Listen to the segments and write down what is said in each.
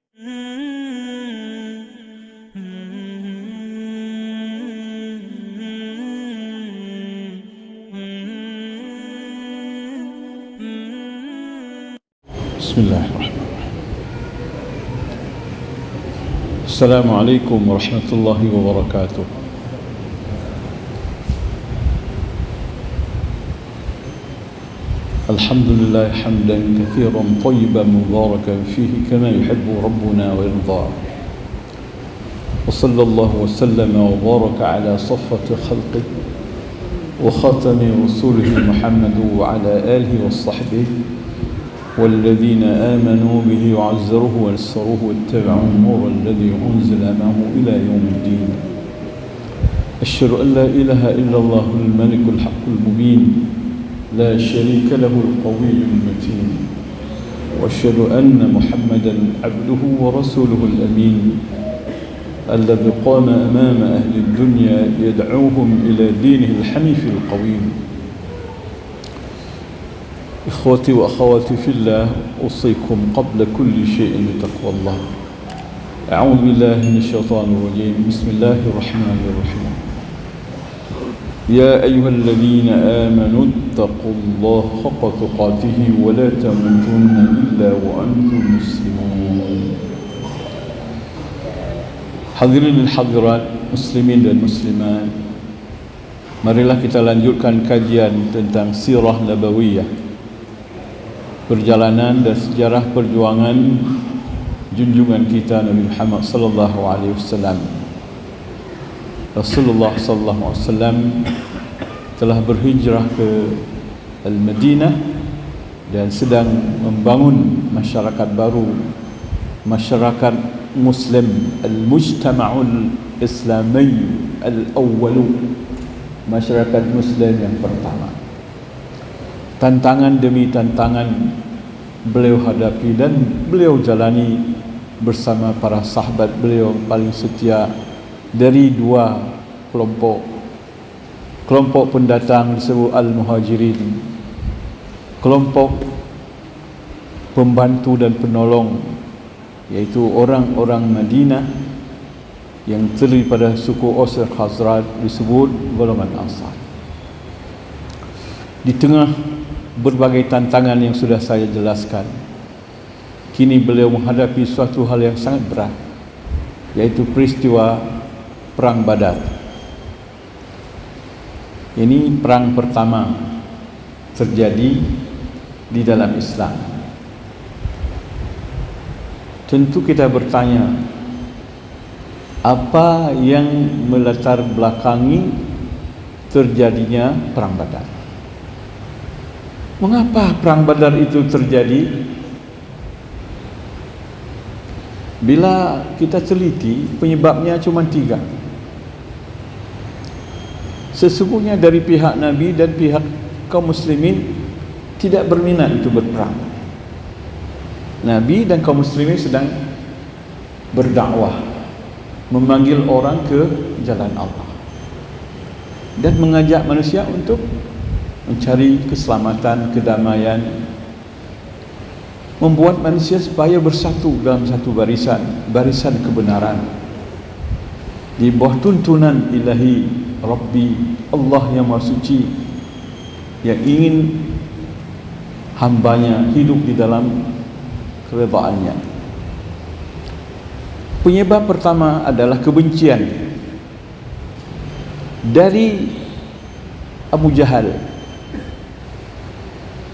Bismillahirrahmanirrahim. Assalamualaikum warahmatullahi wabarakatuh. Alhamdulillah hamdan katsiran thayyiban mubarakan fihi kama yuhibbu rabbuna wa yarda. Wa sallallahu wa sallama wa baraka ala saffati khalqihi wa khatami rasulihi Muhammad wa ala alihi wa sahbihi والذين آمنوا به وعزروه ونصروه واتبعوا النور الذي أنزل معه إلى يوم الدين. أشهد أن لا إله إلا الله الملك الحق المبين لا شريك له القوي المتين، وأشهد أن محمدا عبده ورسوله الأمين الذي قام أمام أهل الدنيا يدعوهم إلى دينه الحنيف القويم. إخوتي وأخواتي في الله، أوصيكم قبل كل شيء بتقوى الله. أعوذ بالله من الشيطان الرجيم. بسم الله الرحمن الرحيم. يا أيها الذين آمنوا اتقوا الله حق تقاته ولا تموتن إلا وأنتم مسلمون. Hadirin dan hadirat, muslimin dan muslimat, marilah kita lanjutkan kajian tentang sirah nabawiyah, perjalanan dan sejarah perjuangan junjungan kita Nabi Muhammad sallallahu alaihi wasallam. Rasulullah sallallahu alaihi wasallam telah berhijrah ke Al-Madinah dan sedang membangun masyarakat baru, masyarakat Muslim, al-mujtama'ul islami al-awwalu, masyarakat Muslim yang pertama. Tantangan demi tantangan beliau hadapi dan beliau jalani bersama para sahabat beliau paling setia dari dua kelompok. Kelompok pendatang disebut Al-Muhajirin, kelompok pembantu dan penolong iaitu orang-orang Madinah yang terdiri pada suku Aus dan Khazraj disebut golongan Ansar. Di tengah berbagai tantangan yang sudah saya jelaskan, kini beliau menghadapi suatu hal yang sangat berat, yaitu peristiwa Perang Badar. Ini perang pertama terjadi di dalam Islam. Tentu kita bertanya, apa yang melatar belakangi terjadinya Perang Badar? Mengapa Perang Badar itu terjadi? Bila kita teliti, penyebabnya cuma 3. Sesungguhnya dari pihak Nabi dan pihak kaum muslimin tidak berminat untuk berperang. Nabi dan kaum muslimin sedang berdakwah, memanggil orang ke jalan Allah dan mengajak manusia untuk mencari keselamatan, kedamaian, membuat manusia supaya bersatu dalam satu barisan kebenaran di bawah tuntunan ilahi Rabbi, Allah yang Maha Suci, yang ingin hambanya hidup di dalam keredaannya. Penyebab pertama adalah kebencian dari Abu Jahal,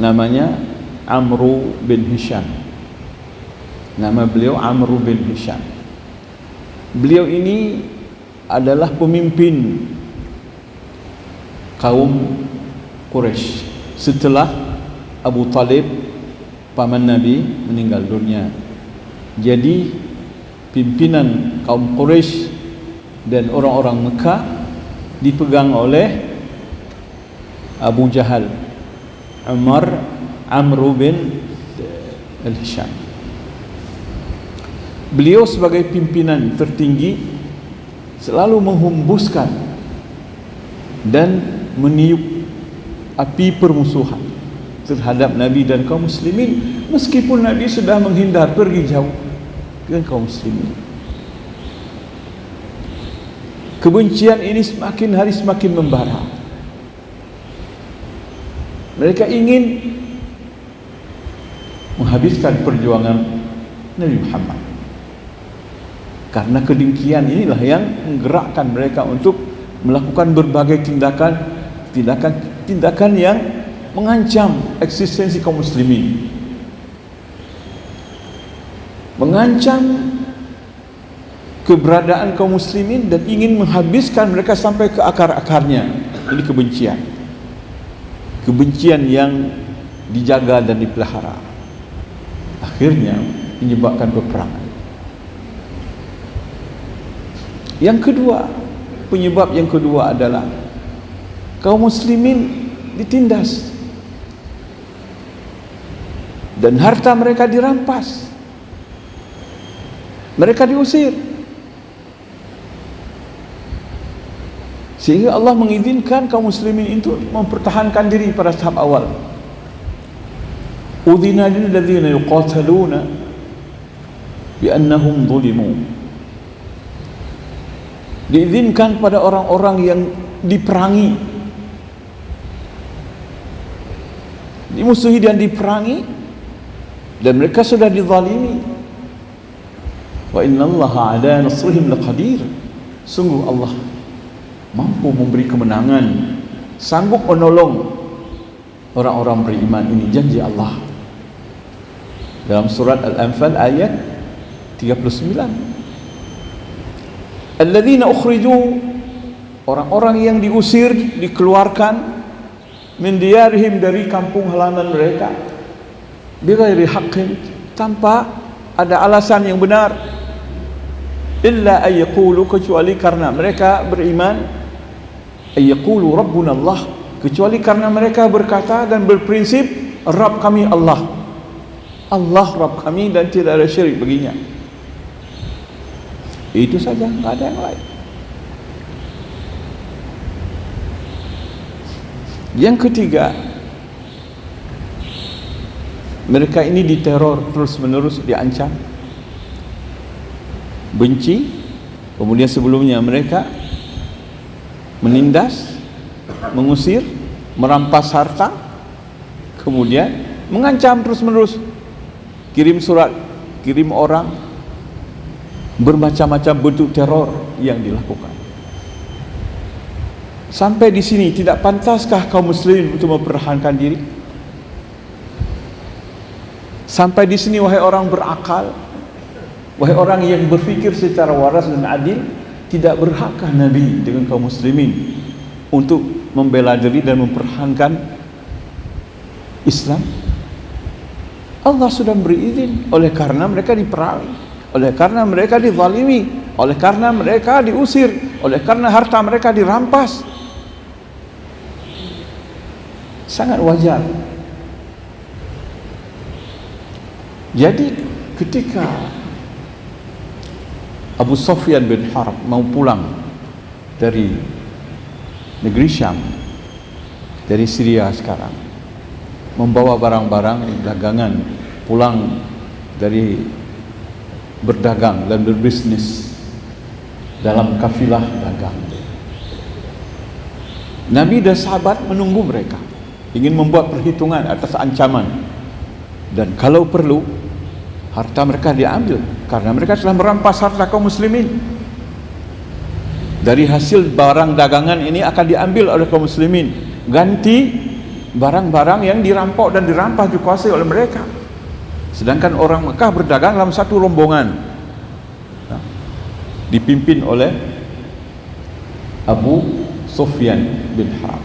namanya Amru bin Hisham. Nama beliau Amru bin Hisham. Beliau ini adalah pemimpin kaum Quraisy setelah Abu Talib, paman Nabi, meninggal dunia. Jadi pimpinan kaum Quraisy dan orang-orang Mekah dipegang oleh Abu Jahal, Amru bin Al-Hisham. Beliau sebagai pimpinan tertinggi selalu menghembuskan dan meniup api permusuhan terhadap Nabi dan kaum muslimin, meskipun Nabi sudah menghindar pergi jauh. dengan kaum muslimin. Kebencian ini semakin hari semakin membara. Mereka ingin menghabiskan perjuangan Nabi Muhammad. Karena kedengkian inilah yang menggerakkan mereka untuk melakukan berbagai tindakan yang mengancam eksistensi kaum muslimin, mengancam keberadaan kaum muslimin dan ingin menghabiskan mereka sampai ke akar-akarnya. Ini kebencian yang dijaga dan dipelihara, akhirnya menyebabkan peperangan. Penyebab yang kedua adalah kaum muslimin ditindas dan harta mereka dirampas, mereka diusir, sehingga Allah mengizinkan kaum muslimin itu mempertahankan diri pada tahap awal. Udzina lil ladzina yuqataluna bi annahum zulimu. Diizinkan pada orang-orang yang diperangi, dimusuhi dan diperangi, dan mereka sudah dizalimi. Wa innallaha ala nasrihim laqadir. Sungguh Allah mampu memberi kemenangan, sanggup menolong orang-orang beriman ini, janji Allah. Dalam surat Al-Anfal ayat 39. Alladzina ukhriju, orang-orang yang diusir, dikeluarkan min diyarihim, dari kampung halaman mereka, bighairi haqqin, tanpa ada alasan yang benar, illa ayyaqulu, kecuali karena mereka beriman, ayyaqulu rabbuna Allah, kecuali karena mereka berkata dan berprinsip Rabb kami Allah, Allah Rabb kami dan tidak ada syirik baginya. Itu saja, tidak ada yang lain. Yang ketiga, mereka ini diteror terus menerus, diancam, benci. Kemudian sebelumnya mereka menindas, mengusir, merampas harta, kemudian mengancam terus menerus, kirim surat, kirim orang, bermacam-macam bentuk teror yang dilakukan. Sampai di sini, tidak pantaskah kaum muslimin untuk mempertahankan diri? Sampai di sini, wahai orang berakal, wahai orang yang berfikir secara waras dan adil, tidak berhakkah Nabi dengan kaum muslimin untuk membela diri dan mempertahankan Islam? Allah sudah beri izin, oleh karena mereka diperangi, oleh karena mereka dizalimi, oleh karena mereka diusir, oleh karena harta mereka dirampas. Sangat wajar. Jadi ketika Abu Sufyan bin Harb mau pulang dari negeri Syam, dari Syria sekarang, membawa barang-barang dagangan pulang dari berdagang dan berbisnis dalam kafilah dagang, Nabi dan sahabat menunggu mereka, ingin membuat perhitungan atas ancaman, dan kalau perlu harta mereka diambil, karena mereka telah merampas harta kaum muslimin. Dari hasil barang dagangan ini akan diambil oleh kaum muslimin, ganti barang-barang yang dirampok dan dirampas, dikuasai oleh mereka. Sedangkan orang Mekah berdagang dalam satu rombongan, dipimpin oleh Abu Sufyan bin Harb.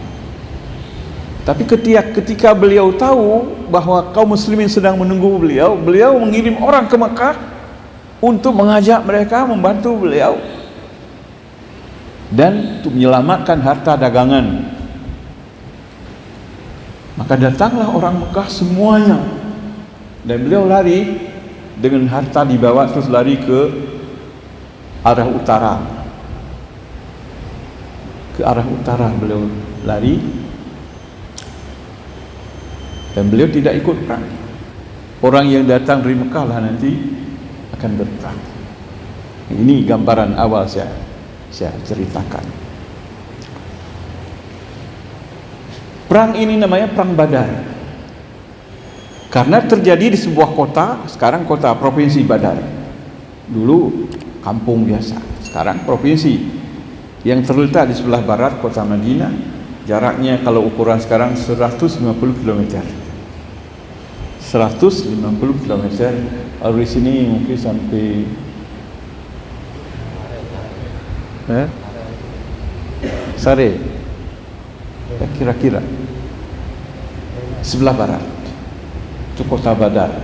Tapi ketika beliau tahu bahwa kaum muslimin sedang menunggu beliau, beliau mengirim orang ke Mekah untuk mengajak mereka membantu beliau dan untuk menyelamatkan harta dagangan. Maka datanglah orang Mekah semuanya, dan beliau lari dengan harta dibawa, terus lari ke arah utara. Ke arah utara beliau lari, dan beliau tidak ikut perang. Orang yang datang dari Mekah lah nanti akan berperang. Ini gambaran awal saya ceritakan. Perang ini namanya Perang Badar, karena terjadi di sebuah kota, sekarang kota provinsi Badar. Dulu kampung biasa, sekarang provinsi, yang terletak di sebelah barat kota Madinah. Jaraknya kalau ukuran sekarang 150 km. 150 km. Kalau di sini mungkin sampai Sare, ya, kira-kira sebelah barat itu kota Badar.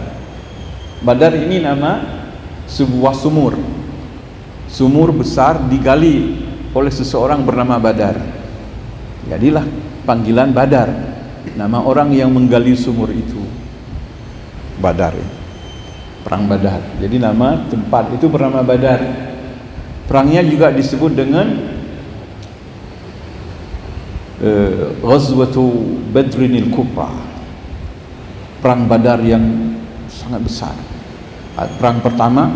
Badar ini nama sebuah sumur besar digali oleh seseorang bernama Badar. Jadilah panggilan Badar, nama orang yang menggali sumur itu. Badar, Perang Badar. Jadi nama tempat itu bernama Badar. Perangnya juga disebut dengan Ghazwatu Badrinil Kubra, Perang Badar yang sangat besar, perang pertama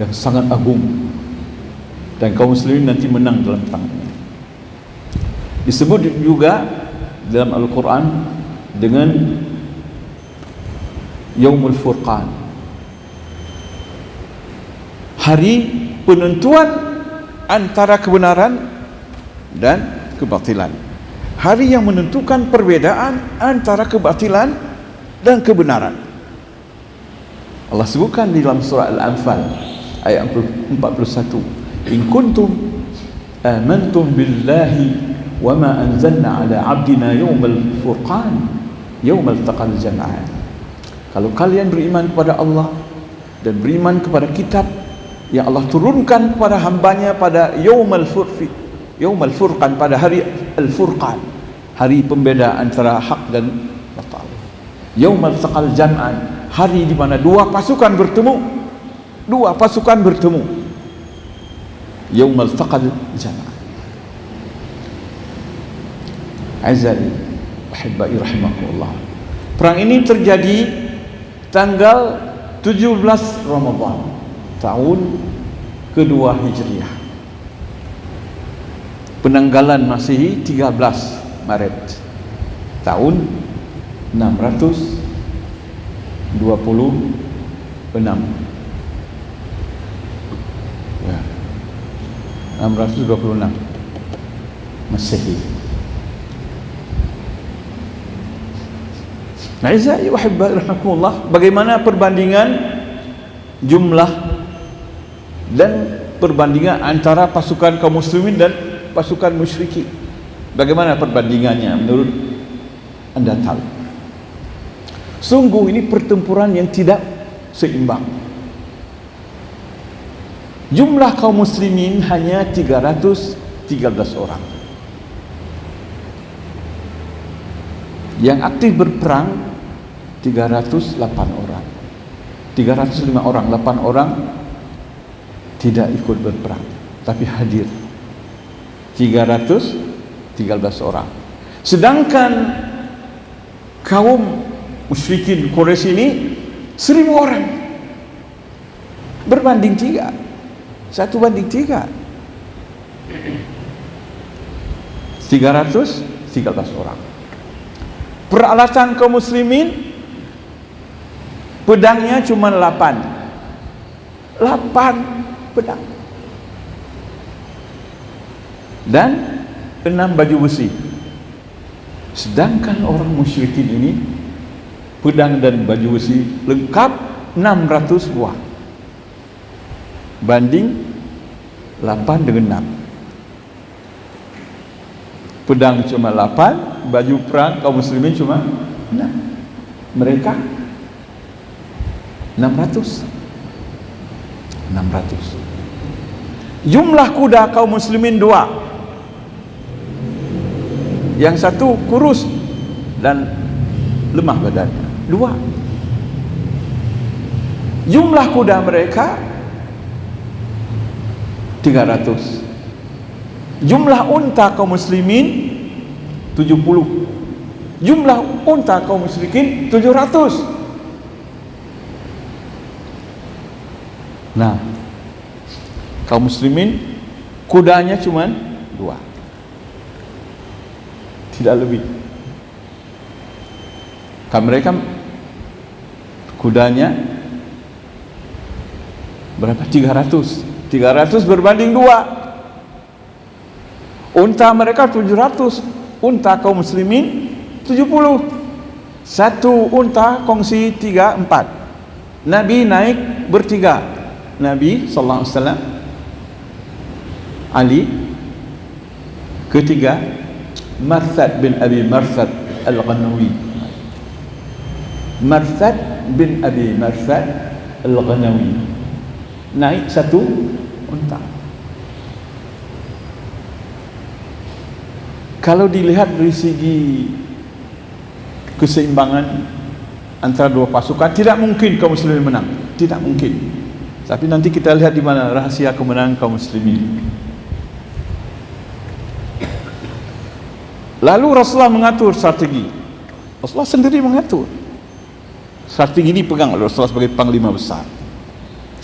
yang sangat agung, dan kaum muslimin nanti menang dalam perang ini. Disebut juga dalam Al-Quran dengan Yaumul Furqan, hari penentuan antara kebenaran dan kebatilan, hari yang menentukan perbedaan antara kebatilan dan kebenaran. Allah sebutkan di dalam surah Al-Anfal ayat 41, in kuntum amantum billahi wa ma anzalna ala abdina yawmal furqan yawmal taqal jam'an. Kalau kalian beriman kepada Allah dan beriman kepada kitab yang Allah turunkan kepada hambanya pada yawmal furqan, pada hari al-furqan, hari pembeda antara hak dan batil. Yawmal taqal jam'an, hari di mana dua pasukan bertemu. Yawmal taqal jam'an. Azali ahibbai rahimakumullah. Perang ini terjadi tanggal 17 Ramadan tahun kedua Hijriah. Penanggalan Masehi 13 Maret tahun 626 ya, 626 Masehi. Aizai wa hibbai rahimakumullah, bagaimana perbandingan jumlah dan perbandingan antara pasukan kaum muslimin dan pasukan musyrikin? Bagaimana perbandingannya menurut Anda tahu? Sungguh ini pertempuran yang tidak seimbang. Jumlah kaum muslimin hanya 313 orang. Yang aktif berperang 308 orang. 305 orang, 8 orang tidak ikut berperang tapi hadir. 313 orang. Sedangkan kaum musyrikin Quraisy ini 1000 orang. Berbanding 3. 1 banding 3. 313 orang. Peralatan kaum muslimin, pedangnya cuma 8 pedang dan 6 baju besi. Sedangkan orang musyrikin ini pedang dan baju besi lengkap 600 buah, banding 8 dengan 6. Pedang cuma 8, baju perang kaum muslimin cuma 6. Mereka 600. Jumlah kuda kaum muslimin 2. Yang satu kurus dan lemah badannya. 2. Jumlah kuda mereka 300. Jumlah unta kaum muslimin 70. Jumlah unta kaum musyrikin 700. Nah, kaum muslimin kudanya cuma 2, tidak lebih. Kan mereka kudanya berapa? 300 berbanding 2. Unta mereka 700, unta kaum muslimin 70. Satu unta kongsi 3-4. Nabi naik bertiga. Nabi sallallahu alaihi wasallam, Ali, ketiga Marthad bin Abi Marthad Al-Ghanawi. Marthad bin Abi Marthad Al-Ghanawi naik satu unta. Kalau dilihat dari segi keseimbangan antara dua pasukan, tidak mungkin kaum muslimin menang, tidak mungkin. Tapi nanti kita lihat di mana rahasia kemenangan kaum muslimin. Lalu Rasulullah mengatur strategi. Rasulullah sendiri mengatur. Strategi ini pegang oleh Rasulullah sebagai panglima besar.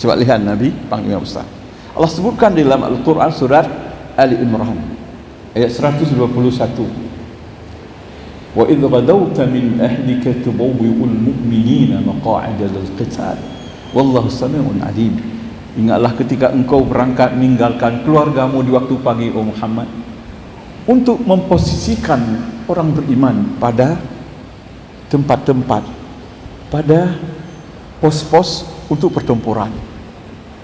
Coba lihat Nabi panglima besar. Allah sebutkan di dalam Al-Quran surat Ali Imran ayat 121. Wa idh ghadawta min ahlika tubawwi'ul mu'minina maqa'ida lil-qital wallahu sami'un alim. Ingatlah ketika engkau berangkat meninggalkan keluargamu di waktu pagi, O Muhammad, untuk memposisikan orang beriman pada tempat-tempat, pada pos-pos untuk pertempuran.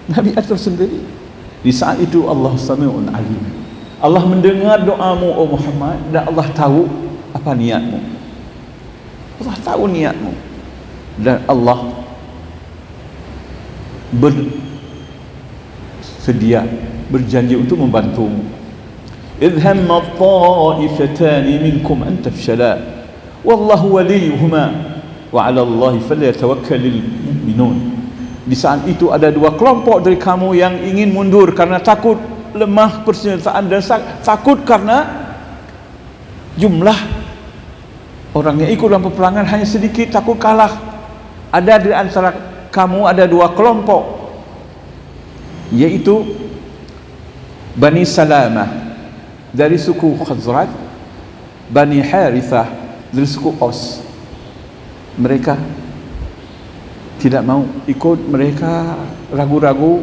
Nabi atur sendiri. Di saat itu Allah Sami'un Alim. Allah mendengar doamu, O Muhammad, dan Allah tahu apa niatmu. Allah tahu niatmu, dan Allah bersedia, berjanji untuk membantumu. إذ هم الطائفتان منكم أن تفشلا والله وليهما وعلى الله فليتوكل المؤمنون. Di saat itu ada dua kelompok dari kamu yang ingin mundur karena takut lemah persenjataan dan takut karena jumlah orang yang ikut dalam peperangan hanya sedikit, takut kalah. Ada di antara kamu ada dua kelompok, yaitu Bani Salamah dari suku Khazraj, Bani Harithah dari suku Aus. Mereka tidak mau ikut, mereka ragu-ragu,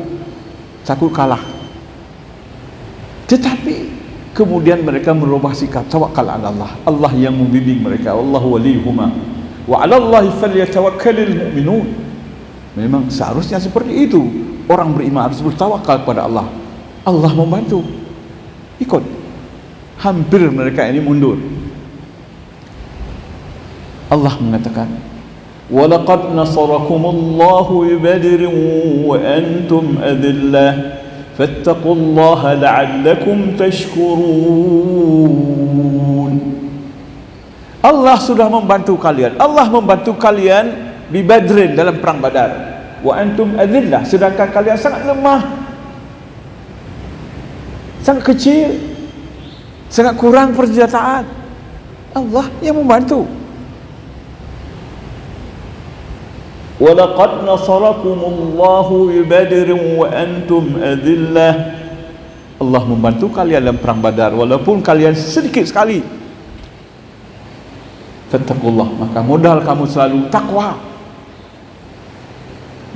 takut kalah. Tetapi kemudian mereka merubah sikap, tawakal ala Allah. Allah yang membimbing mereka. Wallahu waliyuhuma wa 'ala Allahi falyatawakkalul mu'minun. Memang seharusnya seperti itu. Orang beriman harus bertawakal kepada Allah. Allah membantu. Ikut. Hampir mereka ini mundur. Allah mengatakan, وَلَقَدْ نَصَرَكُمُ اللَّهُ بِبَدْرٍ وَأَنْتُمْ أَذِلَّةٌ فَاتَّقُوا اللَّهَ لَعَلَّكُمْ تَشْكُرُونَ. Allah sudah membantu kalian. Allah membantu kalian di Badrin, dalam perang Badar. Wa antum adillah, sedangkan kalian sangat lemah, sangat kecil, sangat kurang persenjataan. Allah yang membantu. وَلَقَدْ نَصَرَكُمُ اللَّهُ بِبَدْرٍ وَأَنْتُمْ أَذِلَّةٌ. Allah membantu kalian dalam perang Badar walaupun kalian sedikit sekali. Fattaqullah, maka modal kamu selalu takwa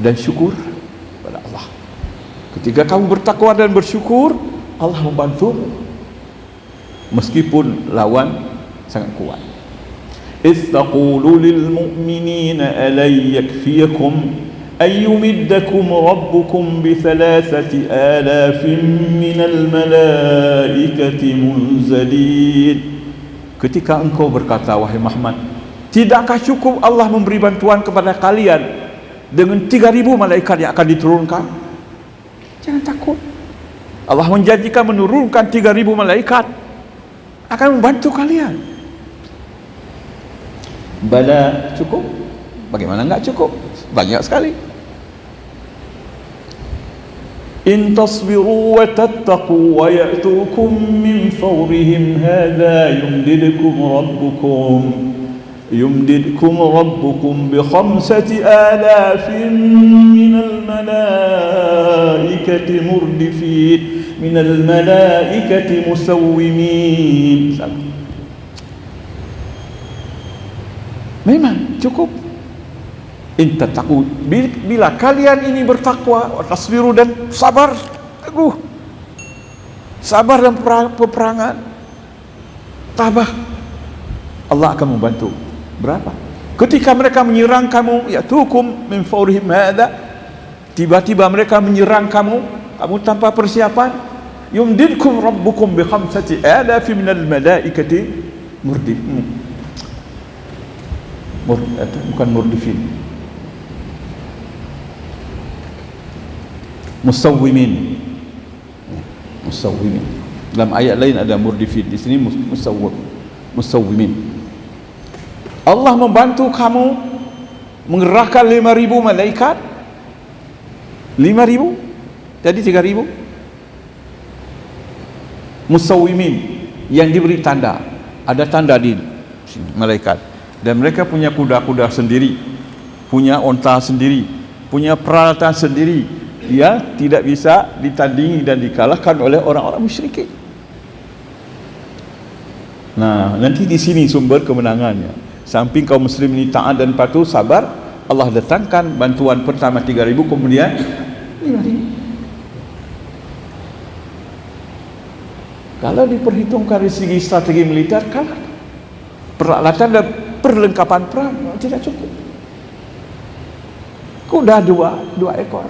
dan syukur pada Allah. Ketika kamu bertakwa dan bersyukur, Allah membantu meskipun lawan sangat kuat. إذ تقول للمؤمنين ألن يكفيكم أن يمدكم ربكم ب3,000 من الملائكة منزلين. Ketika engkau berkata, wahai Muhammad, tidakkah cukup Allah memberi bantuan kepada kalian dengan 3,000 malaikat yang akan diturunkan? Jangan takut. Allah menjanjikan menurunkan 3,000 malaikat akan membantu kalian. Bala, cukup? Bagaimana enggak cukup? Banyak sekali. In tasbiru wa tattaqu wa ya'tukum min fawrihim hadha yumdidkum rabbukum bi 5,000 minal malaikati malaikati murdifin, minal malaikati musawwimin. Memang cukup. Inta takut, bila kalian ini bertakwa, tasbiru dan sabar, teguh, sabar dalam peperangan, tabah, Allah akan membantu. Berapa? Ketika mereka menyerang kamu, ya'tukum min fawrihim hadha, tiba-tiba mereka menyerang kamu tanpa persiapan, yumdidkum rabbukum bi khamsati alafi minal malaikati murdifin. Bukan murdifin, musawwimin. Musawwimin. Dalam ayat lain ada murdifin, di sini musawwimin. Allah membantu kamu mengerahkan 5.000 malaikat. 5.000 jadi 3.000. Musawwimin, yang diberi tanda. Ada tanda di sini, malaikat. Dan mereka punya kuda-kuda sendiri, punya onta sendiri, punya peralatan sendiri, yang tidak bisa ditandingi dan dikalahkan oleh orang-orang musyrikin. Nah, nanti di sini sumber kemenangannya. Samping kaum muslim ini taat dan patuh, sabar, Allah datangkan bantuan pertama 3.000, kemudian 5.000. Kalau diperhitungkan dari segi strategi militer, kan peralatan dan perlengkapan perang tidak cukup. Kuda dua ekor.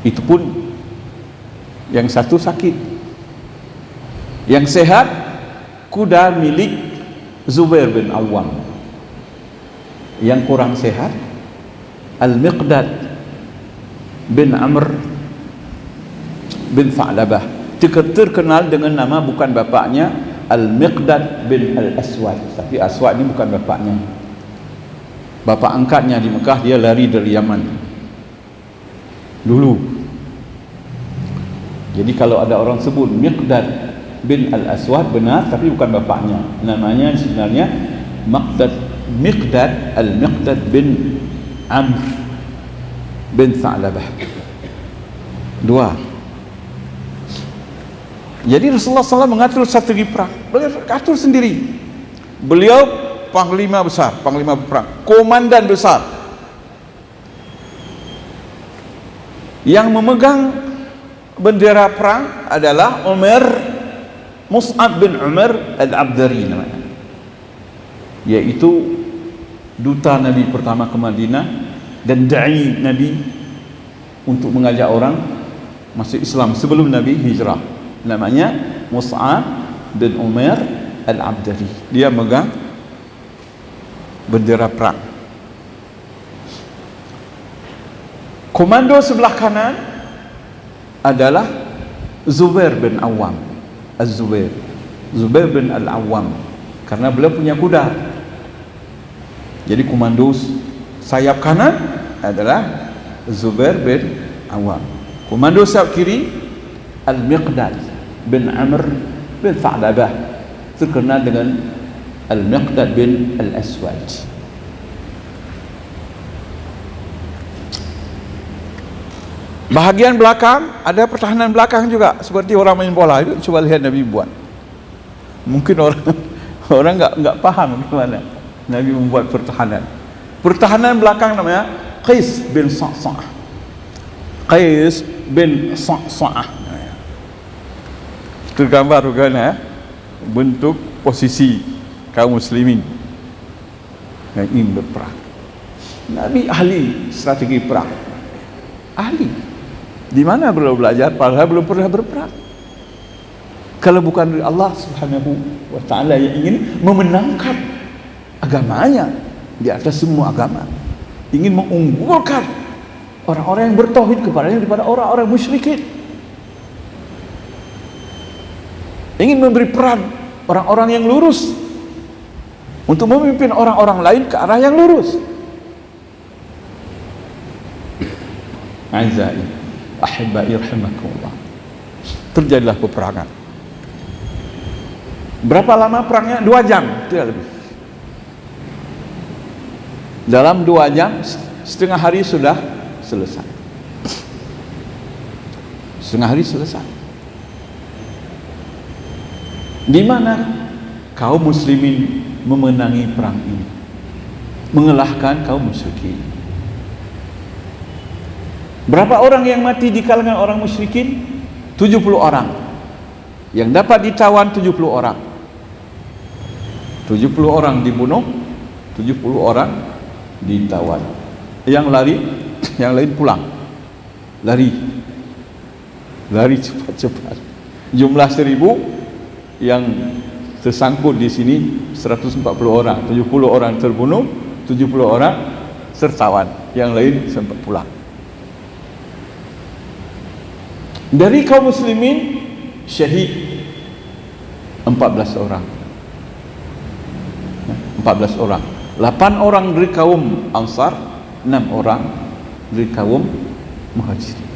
Itu pun yang satu sakit, yang sehat kuda milik Zubair bin Awam, yang kurang sehat Al-Miqdad bin Amr bin Tha'labah, terkenal dengan nama bukan bapaknya Al-Miqdad bin Al-Aswad, tapi Aswad ini bukan bapaknya, bapak angkatnya di Mekah. Dia lari dari Yaman dulu. Jadi kalau ada orang sebut Miqdad bin Al-Aswad, benar, tapi bukan bapaknya. Namanya sebenarnya Miqdad Al-Miqdad bin Amr bin Tha'labah. Dua. Jadi Rasulullah SAW mengatur strategi perang. Beliau atur sendiri. Beliau panglima besar, panglima perang, komandan besar. Yang memegang bendera perang adalah Mus'ab bin Umar Al-Abdari namanya, yaitu duta Nabi pertama ke Madinah dan da'i Nabi untuk mengajak orang masuk Islam sebelum Nabi hijrah. Namanya Mus'ab bin Umar Al-Abdari. Dia megang bendera perang. Komando sebelah kanan adalah Zubair bin Awam. Zubair bin Al-Awam, karena beliau punya kuda. Jadi komando sayap kanan adalah Zubair bin Awam. Komando sayap kiri Al-Miqdad bin Amr bin Tha'labah, terkenal dengan Al-Miqdad bin Al-Aswad. Bahagian belakang ada pertahanan belakang juga, seperti orang main bola itu. Coba lihat Nabi buat. Mungkin orang nggak paham bagaimana Nabi membuat pertahanan. Pertahanan belakang namanya Qais bin Sa'sa'ah. Qais bin Sa'sa'ah. Tergambar bukan ya? Bentuk posisi kaum muslimin yang ingin berperang. Nabi ahli strategi perang. Ahli. Di mana beliau belajar? Padahal belum pernah berperang. Kalau bukan dari Allah Subhanahu wa ta'ala yang ingin memenangkan agamanya di atas semua agama, ingin mengunggulkan orang-orang yang bertauhid kepadanya daripada orang-orang musyrikin, ingin memberi peran orang-orang yang lurus untuk memimpin orang-orang lain ke arah yang lurus. Aizai ahibbai rahimakumullah. Terjadilah peperangan. Berapa lama perangnya? 2 jam, tidak lebih. Dalam 2 jam setengah hari sudah selesai. Setengah hari selesai. Di mana kaum muslimin memenangi perang ini, mengalahkan kaum musyrikin. Berapa orang yang mati di kalangan orang musyrikin? 70 orang. Yang dapat ditawan 70 orang. 70 orang dibunuh, 70 orang ditawan. Yang lari, yang lain pulang. Lari cepat-cepat. Jumlah 1000, yang tersangkut di sini 140 orang. 70 orang terbunuh, 70 orang tertawan. Yang lain sempat pulang. Dari kaum muslimin syahid 14 orang. 14 orang. 8 orang dari kaum Ansar, 6 orang dari kaum Muhajirin.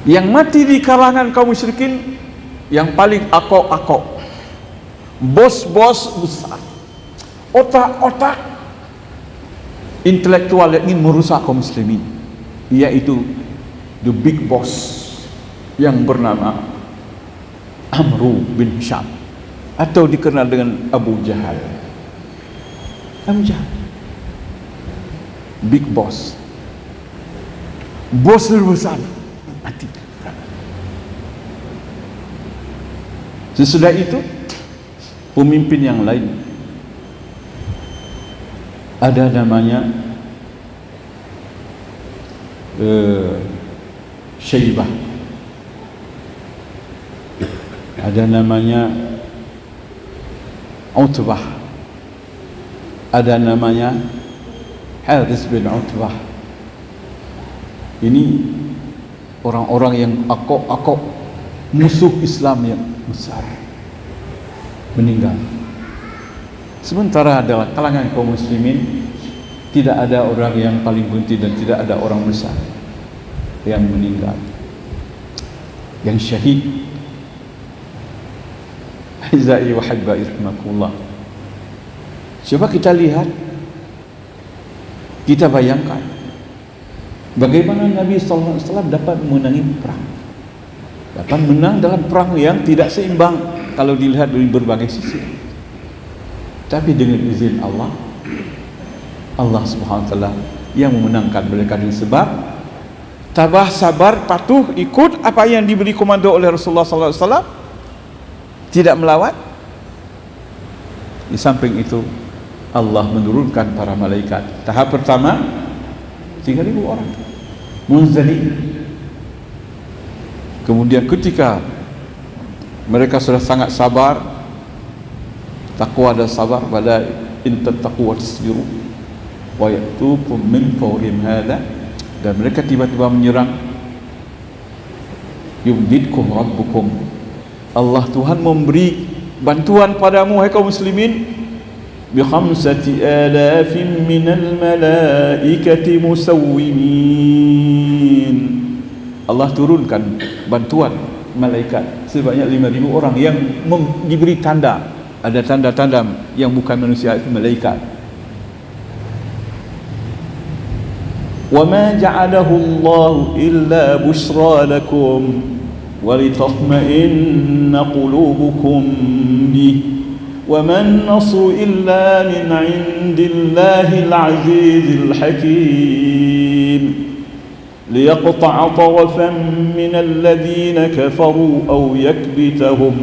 Yang mati di kalangan kaum musyrikin yang paling akok-akok, bos-bos besar, otak-otak intelektual yang ingin merusak kaum muslimin, yaitu the big boss yang bernama Amru bin Hisham, atau dikenal dengan Abu Jahal. Abu Jahal, big boss, bos terbesar, mati. Sesudah itu pemimpin yang lain, ada namanya Syaibah, ada namanya Utbah, ada namanya Harith bin Utbah. Ini orang-orang yang akok-akok musuh Islam yang besar meninggal. Sementara dalam kalangan kaum muslimin tidak ada orang yang paling penting dan tidak ada orang besar yang meninggal, yang syahid. Aizai wa habbai rahimakumullah. Coba kita lihat, kita bayangkan bagaimana Nabi SAW dapat menangi perang, dapat menang dalam perang yang tidak seimbang kalau dilihat dari berbagai sisi. Tapi dengan izin Allah, Allah Subhanahu wa taala yang memenangkan mereka dengan sebab tabah, sabar, patuh, ikut apa yang diberi komando oleh Rasulullah SAW, tidak melawan. Di samping itu Allah menurunkan para malaikat. Tahap pertama 3.000 orang munzalin. Kemudian ketika mereka sudah sangat sabar, takwa dan sabar, bala in tattaqu wa tasbiru wa ya'tukum min fawrihim hadha, dan mereka tiba-tiba menyerang, yumdidkum rabbukum, Allah Tuhan memberi bantuan padamu hai kaum muslimin, bi khamsati alafin minal malaikati musawwimin. Allah turunkan bantuan malaikat sebanyak 5.000 orang yang diberi tanda. Ada tanda-tanda yang bukan manusia, itu malaikat. وَمَا جَعَلَهُ اللَّهُ إِلَّا بُشْرَى لَكُمْ وَلِتَطْمَئِنَّ قُلُوبُكُمْ بِهِ وَمَا النَّصْرُ إِلَّا مِنْ عِنْدِ اللَّهِ الْعَزِيزِ الْحَكِيمِ لِيَقْطَعَ طَرَفًا مِنَ الَّذِينَ كَفَرُوا أَوْ يَكْبِتَهُمْ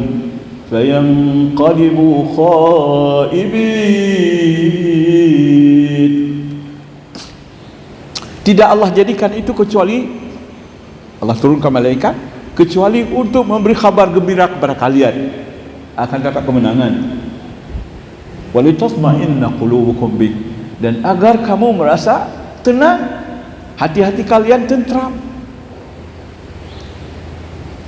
فَيَنْقَلِبُوا خَائِبِينَ. Tidak Allah jadikan itu kecuali Allah turunkan malaikat kecuali untuk memberi kabar gembira kepada kalian akan dapat kemenangan. Walitasma'inna qulubukum bih, dan agar kamu merasa tenang, hati-hati kalian tentram.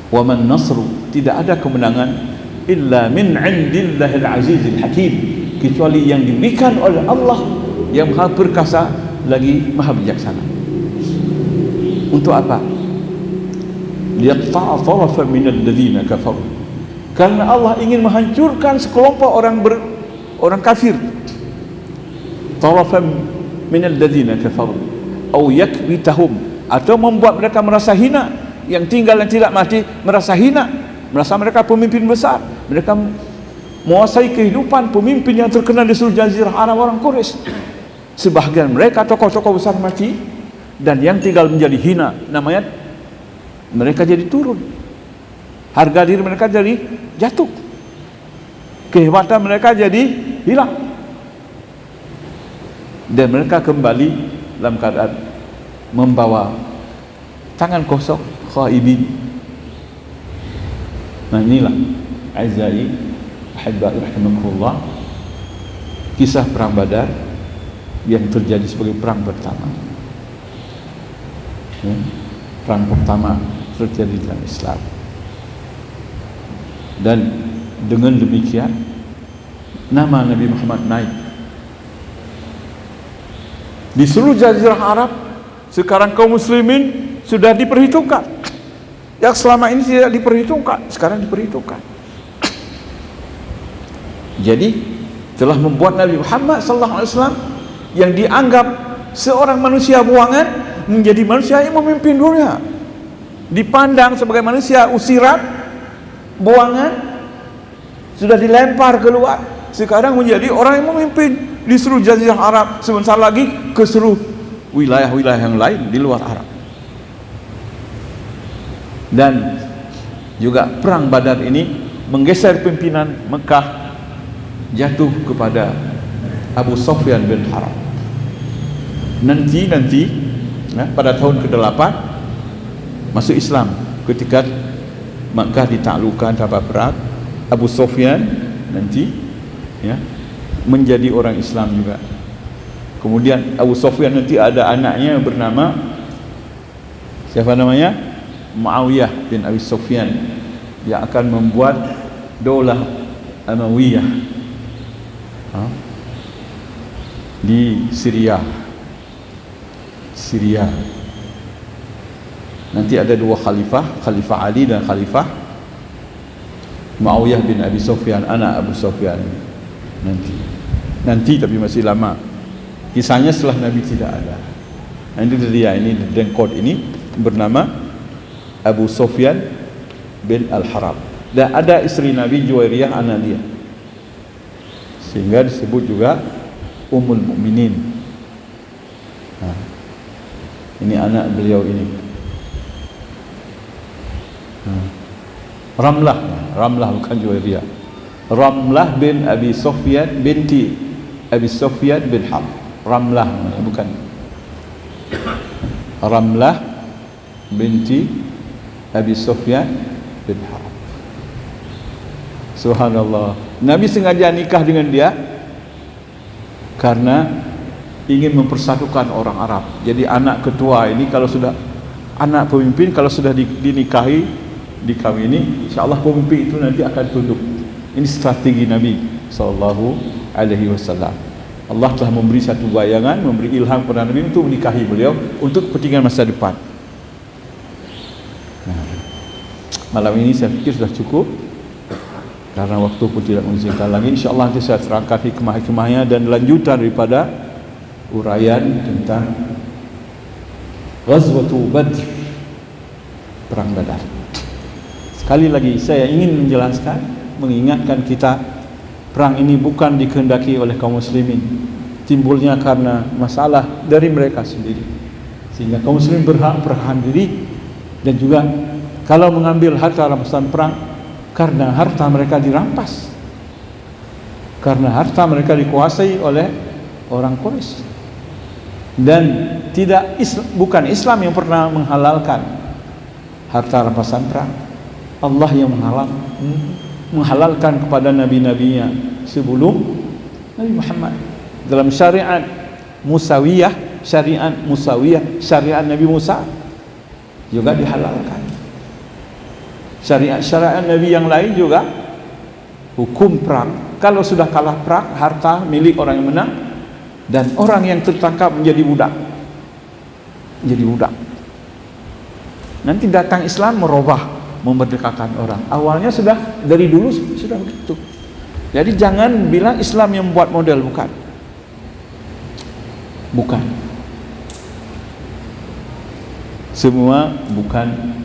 Wa man nasru, tidak ada kemenangan illa min 'indillahil azizil hakim, kecuali yang diberikan oleh Allah yang Maha Perkasa lagi Maha Bijaksana. Untuk apa? Liyaqta'a tarafan minal ladzina kafaru, karena Allah ingin menghancurkan sekelompok orang kafir. Tarafan minal ladzina kafaru aw yakbitahum, atau membuat mereka merasa hina, yang tinggal dan tidak mati merasa hina, merasa mereka pemimpin besar, mereka menguasai kehidupan, pemimpin yang terkenal di seluruh Jazirah Arab orang Quraisy. Sebahagian mereka tokoh-tokoh besar mati, dan yang tinggal menjadi hina, namanya mereka jadi turun, harga diri mereka jadi jatuh, kehebatan mereka jadi hilang, dan mereka kembali dalam keadaan membawa tangan kosong, khaibin. Nah, inilah aizai ahibbai rahimakumullah, kisah perang Badar yang terjadi sebagai perang pertama, perang pertama terjadi dalam Islam. Dan dengan demikian nama Nabi Muhammad naik di seluruh Jazirah Arab. Sekarang kaum muslimin sudah diperhitungkan, yang selama ini tidak diperhitungkan, sekarang diperhitungkan. Jadi telah membuat Nabi Muhammad SAW yang dianggap seorang manusia buangan menjadi manusia yang memimpin dunia, dipandang sebagai manusia usiran, buangan, sudah dilempar keluar, sekarang menjadi orang yang memimpin di seluruh Jazirah Arab, sebentar lagi ke seluruh wilayah-wilayah yang lain di luar Arab. Dan juga perang Badar ini menggeser pimpinan Mekah, jatuh kepada Abu Sufyan bin Harb. Nanti pada tahun ke-8 masuk Islam, ketika Mekah ditaklukkan tanpa perang, Abu Sufyan nanti menjadi orang Islam juga. Kemudian Abu Sufyan nanti ada anaknya yang bernama, siapa namanya? Muawiyah bin Abi Sufyan, yang akan membuat daulah Umayyah di Syria. Nanti ada dua khalifah, Khalifah Ali dan Khalifah Muawiyah bin Abi Sufyan, anak Abu Sufyan. Nanti tapi masih lama. Kisahnya setelah Nabi tidak ada. Nanti dia ini dengkot ini bernama Abu Sufyan bin Al-Harab, dan ada istri Nabi Juwairiyah anak dia, sehingga disebut juga Ummul Mukminin. Ini anak beliau ini. Ramlah bukan Juwairiyah. Ramlah bin Abi Sufyan binti Abi Sufyan bin Harb. Ramlah bukan Ramlah binti Abi Sufyan bin Harb. Subhanallah. Nabi sengaja nikah dengan dia karena ingin mempersatukan orang Arab. Jadi anak ketua ini, kalau sudah anak pemimpin, kalau sudah dinikahi, dikawini, insyaallah pemimpin itu nanti akan tunduk. Ini strategi Nabi SAW. Allah telah memberi satu bayangan, memberi ilham kepada Nabi untuk menikahi beliau untuk kepentingan masa depan. Malam ini saya pikir sudah cukup, karena waktu pun tidak mengizinkan lagi. InsyaAllah nanti saya terangkan hikmah-hikmahnya dan lanjutan daripada uraian tentang Ghazwatu Badr, perang Badar. Sekali lagi saya ingin menjelaskan, mengingatkan kita, perang ini bukan dikehendaki oleh kaum muslimin, timbulnya karena masalah dari mereka sendiri, sehingga kaum muslimin berhak bertahan diri. Dan juga kalau mengambil harta rampasan perang, karena harta mereka dirampas, karena harta mereka dikuasai oleh orang Quraisy. Dan bukan Islam yang pernah menghalalkan harta rampasan perang. Allah yang menghalalkan kepada nabi-nabinya sebelum Nabi Muhammad. Dalam syariat Musawiyah, syariat Nabi Musa juga dihalalkan. Syariat Nabi yang lain juga hukum perang. Kalau sudah kalah perang, harta milik orang yang menang, dan orang yang tertangkap menjadi budak. Nanti datang Islam merubah, memerdekakan orang. Awalnya sudah dari dulu sudah begitu. Jadi jangan bilang Islam yang membuat model, bukan. Bukan. Semua bukan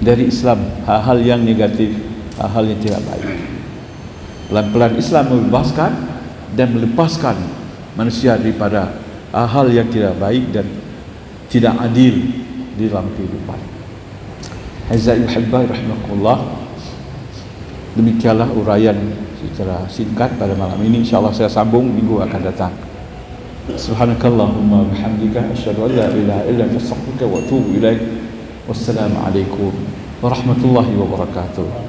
dari Islam. Hal-hal yang negatif, hal-hal yang tidak baik. Pelan-pelan Islam membebaskan dan melepaskan manusia daripada hal-hal yang tidak baik dan tidak adil di dalam kehidupan. Aizza'i muhibbai rahimakumullah. Demikianlah uraian secara singkat pada malam ini. InsyaAllah saya sambung minggu akan datang. Subhanakallahumma bihamdika asyhadu an la ilaha illa anta astaghfiruka wa atubu ilaik. Wassalamualaikum warahmatullahi wabarakatuh.